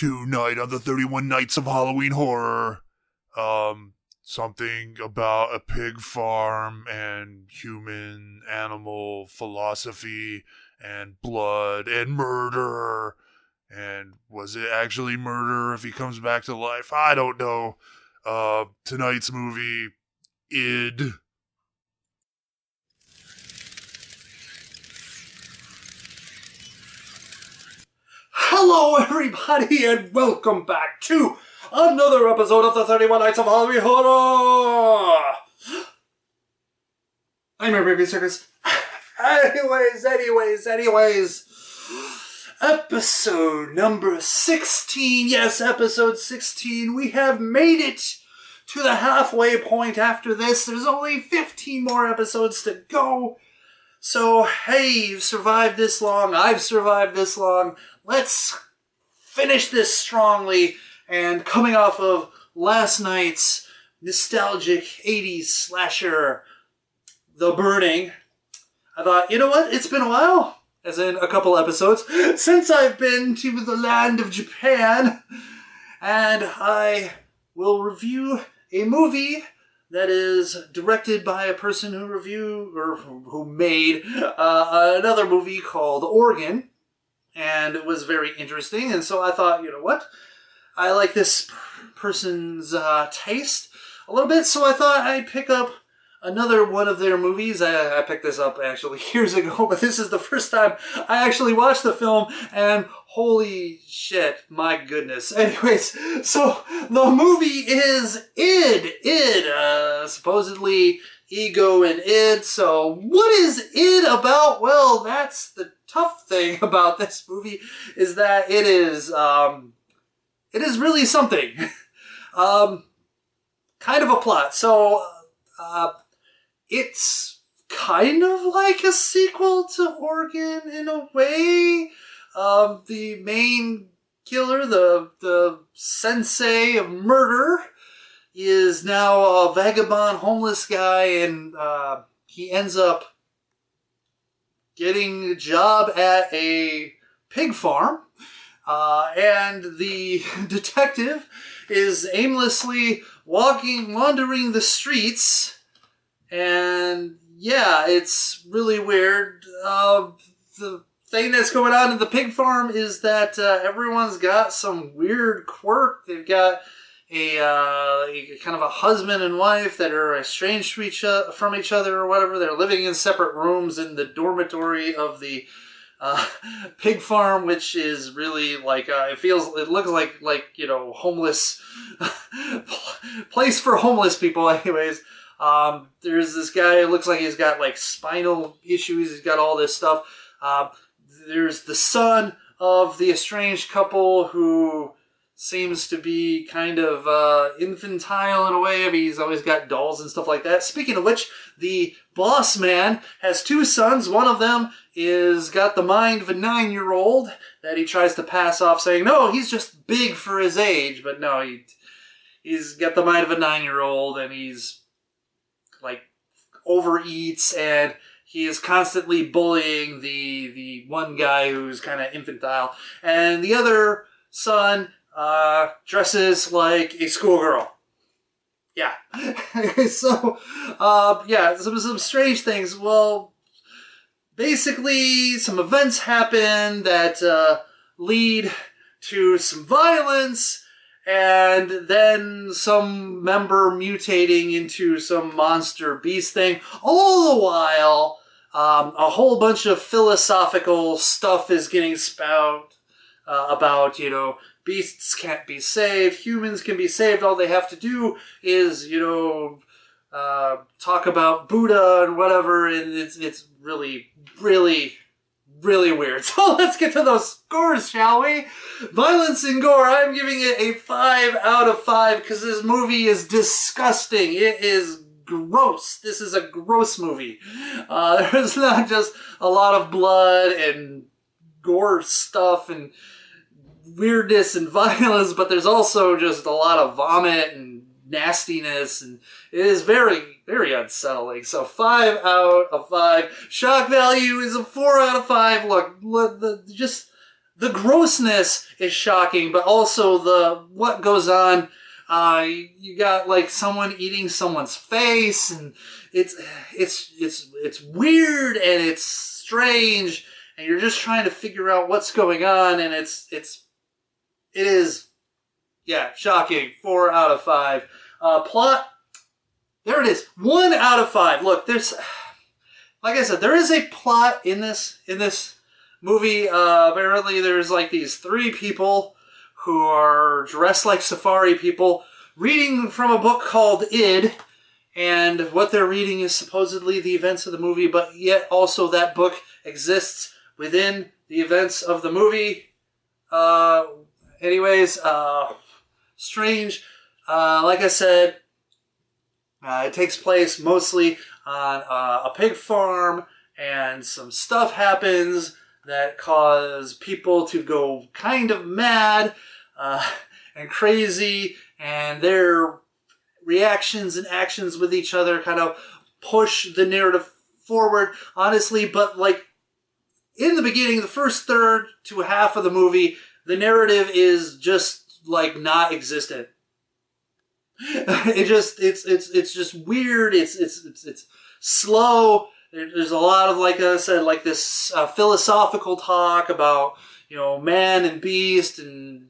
tonight on the 31 Nights of Halloween Horror. Something about a pig farm and human animal philosophy and blood and murder. And was it actually murder if he comes back to life? I don't know. Tonight's movie, Id. Hello everybody and welcome back to another episode of the 31 Nights of Halloween Horror! I'm your Baby Circus. Anyways. Episode number 16. Yes, episode 16. We have made it to the halfway point after this. There's only 15 more episodes to go. So, hey, you've survived this long. I've survived this long. Let's finish this strongly. And coming off of last night's nostalgic 80s slasher, The Burning, I thought, you know what? It's been a while, as in a couple episodes, since I've been to the land of Japan. And I will review a movie that is directed by a person who made another movie called Organ. And it was very interesting. And so I thought, you know what? I like this person's taste a little bit. So I thought I'd pick up another one of their movies. I picked this up actually years ago, but this is the first time I actually watched the film. And holy shit, my goodness. Anyways, so the movie is Id. Supposedly ego and id. So what is id about? Well, that's the tough thing about this movie, is that it is really something. Kind of a plot. So it's kind of like a sequel to Organ in a way. The main killer, the sensei of murder, is now a vagabond homeless guy, and he ends up getting a job at a pig farm. And the detective is aimlessly wandering the streets. And yeah, it's really weird. The thing that's going on in the pig farm is that everyone's got some weird quirk. They've got a kind of a husband and wife that are estranged from each other or whatever. They're living in separate rooms in the dormitory of the pig farm, which is really like it looks like homeless place for homeless people. Anyways, there's this guy who looks like he's got like spinal issues. He's got all this stuff. There's the son of the estranged couple who seems to be kind of infantile in a way. I mean, he's always got dolls and stuff like that. Speaking of which, the boss man has two sons. One of them is got the mind of a 9-year-old that he tries to pass off, saying, no, he's just big for his age. But no, he's got the mind of a 9-year-old, and he's like overeats, and he is constantly bullying the one guy who's kind of infantile. And the other son dresses like a schoolgirl. Yeah. So, some strange things. Well, basically, some events happen that lead to some violence, and then some member mutating into some monster beast thing. All the while, a whole bunch of philosophical stuff is getting spout about, beasts can't be saved, humans can be saved. All they have to do is, talk about Buddha and whatever, and it's really, really, really weird. So let's get to those scores, shall we? Violence and gore, I'm giving it a 5 out of 5 because this movie is disgusting. It is gross. This is a gross movie. There's not just a lot of blood and gore stuff and weirdness and violence, but there's also just a lot of vomit and nastiness, and it is very, very unsettling. So 5 out of 5. Shock value is a 4 out of 5. Look, just the grossness is shocking, but also the what goes on. You got like someone eating someone's face, and it's weird and it's strange, and you're just trying to figure out what's going on, and it is shocking. 4 out of 5. Plot, there it is. 1 out of 5. Look, there's, like I said, there is a plot in this movie. Apparently there's like these 3 people who are dressed like safari people reading from a book called Id, and what they're reading is supposedly the events of the movie, but yet also that book exists within the events of the movie. Strange. Like I said, it takes place mostly on a pig farm, and some stuff happens that cause people to go kind of mad and crazy, and their reactions and actions with each other kind of push the narrative forward, honestly. But like in the beginning, the first third to half of the movie, the narrative is just like not existent. It's just weird. It's slow. There's a lot of, like I said, like this philosophical talk about, man and beast, and,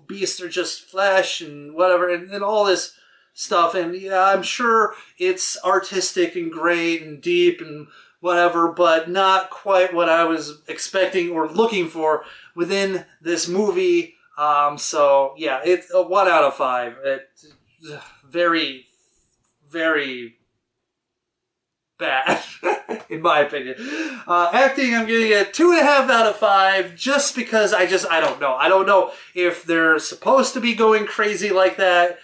beasts are just flesh and whatever, and all this stuff. And yeah, I'm sure it's artistic and great and deep and whatever, but not quite what I was expecting or looking for within this movie. So yeah, it's a 1 out of 5. It's very, very bad, in my opinion. Acting, I'm giving it 2.5 out of 5, just because I don't know. I don't know if they're supposed to be going crazy like that.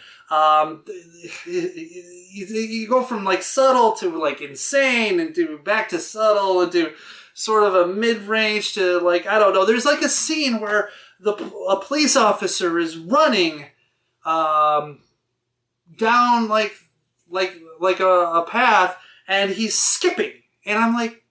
You go from like subtle to like insane, and to back to subtle, and to sort of a mid-range to like, I don't know. There's like a scene where a police officer is running down like a path, and he's skipping, and I'm like,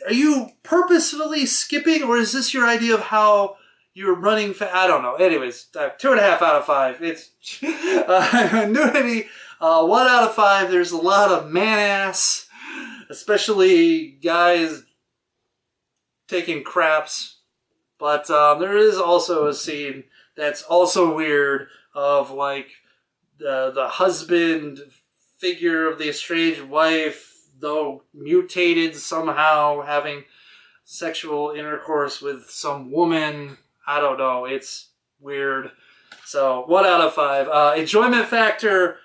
are you purposefully skipping, or is this your idea of how you're running I don't know. Anyways, 2.5 out of 5. It's Nudity, 1 out of 5. There's a lot of man-ass, especially guys taking craps. But there is also a scene that's also weird of like the husband figure of the estranged wife, though mutated somehow, having sexual intercourse with some woman. I don't know. It's weird. So 1 out of 5. Enjoyment factor,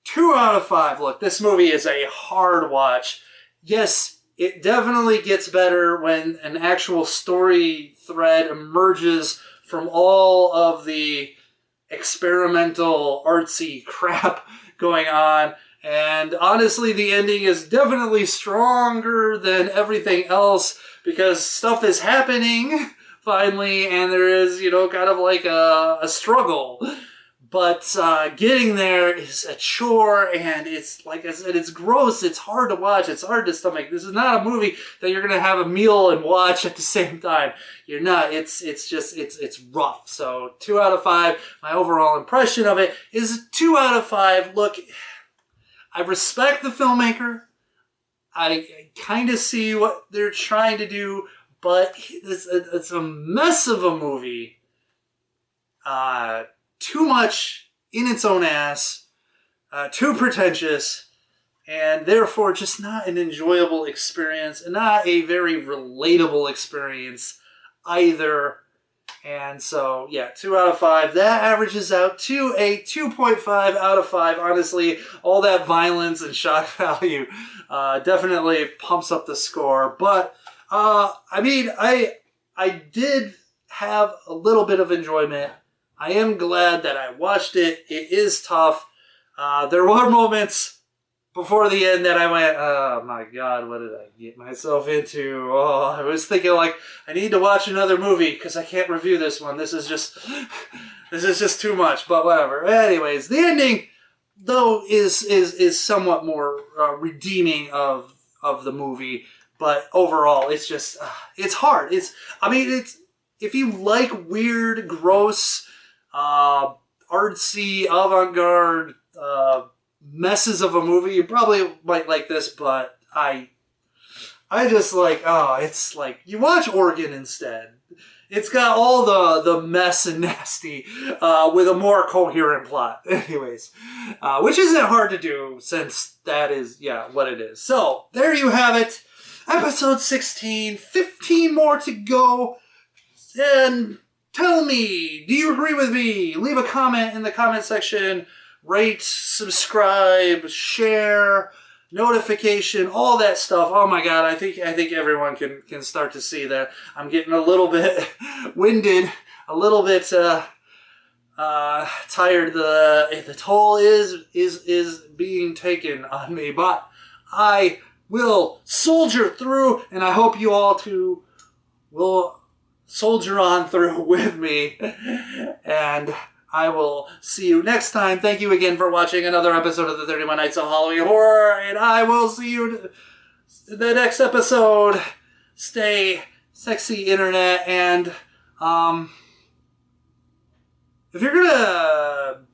2 out of 5. Look, this movie is a hard watch. Yes, it definitely gets better when an actual story thread emerges from all of the experimental artsy crap going on. And honestly, the ending is definitely stronger than everything else, because stuff is happening finally, and there is, kind of like a struggle. But getting there is a chore, and it's, like I said, it's gross, it's hard to watch, it's hard to stomach. This is not a movie that you're going to have a meal and watch at the same time. You're not. It's rough. So 2 out of 5. My overall impression of it is 2 out of 5. Look, I respect the filmmaker. I kind of see what they're trying to do, but it's a mess of a movie. Too much in its own ass, too pretentious, and therefore just not an enjoyable experience, and not a very relatable experience either. And so, yeah, 2 out of 5. That averages out to a 2.5 out of 5. Honestly, all that violence and shock value definitely pumps up the score. But, I mean, I did have a little bit of enjoyment. I am glad that I watched it. It is tough. There were moments before the end that I went, oh my God, what did I get myself into? Oh, I was thinking like, I need to watch another movie because I can't review this one. This is just too much, but whatever. Anyways, the ending, though, is somewhat more redeeming of the movie, but overall, it's just, it's hard. if you like weird, gross, artsy, avant-garde messes of a movie, you probably might like this, but I just like, it's like, you watch Organ instead. It's got all the mess and nasty with a more coherent plot. Anyways, which isn't hard to do since that is, what it is. So, there you have it. Episode 16, 15 more to go. And tell me, do you agree with me? Leave a comment in the comment section. Rate, subscribe, share, notification, all that stuff. Oh my god, I think everyone can start to see that I'm getting a little bit winded, a little bit tired. The toll is being taken on me, but I will soldier through, and I hope you all too will soldier on through with me. And I will see you next time. Thank you again for watching another episode of the 31 Nights of Halloween Horror, and I will see you in the next episode. Stay sexy, internet, and if you're gonna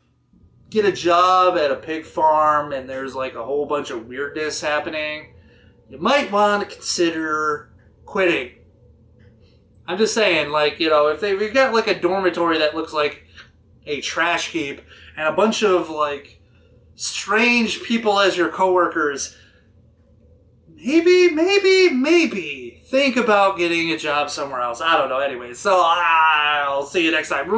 get a job at a pig farm and there's like a whole bunch of weirdness happening, you might want to consider quitting. I'm just saying, like, you know, if you've got like a dormitory that looks like a trash heap and a bunch of like strange people as your coworkers, maybe think about getting a job somewhere else. I don't know. Anyway, so I'll see you next time.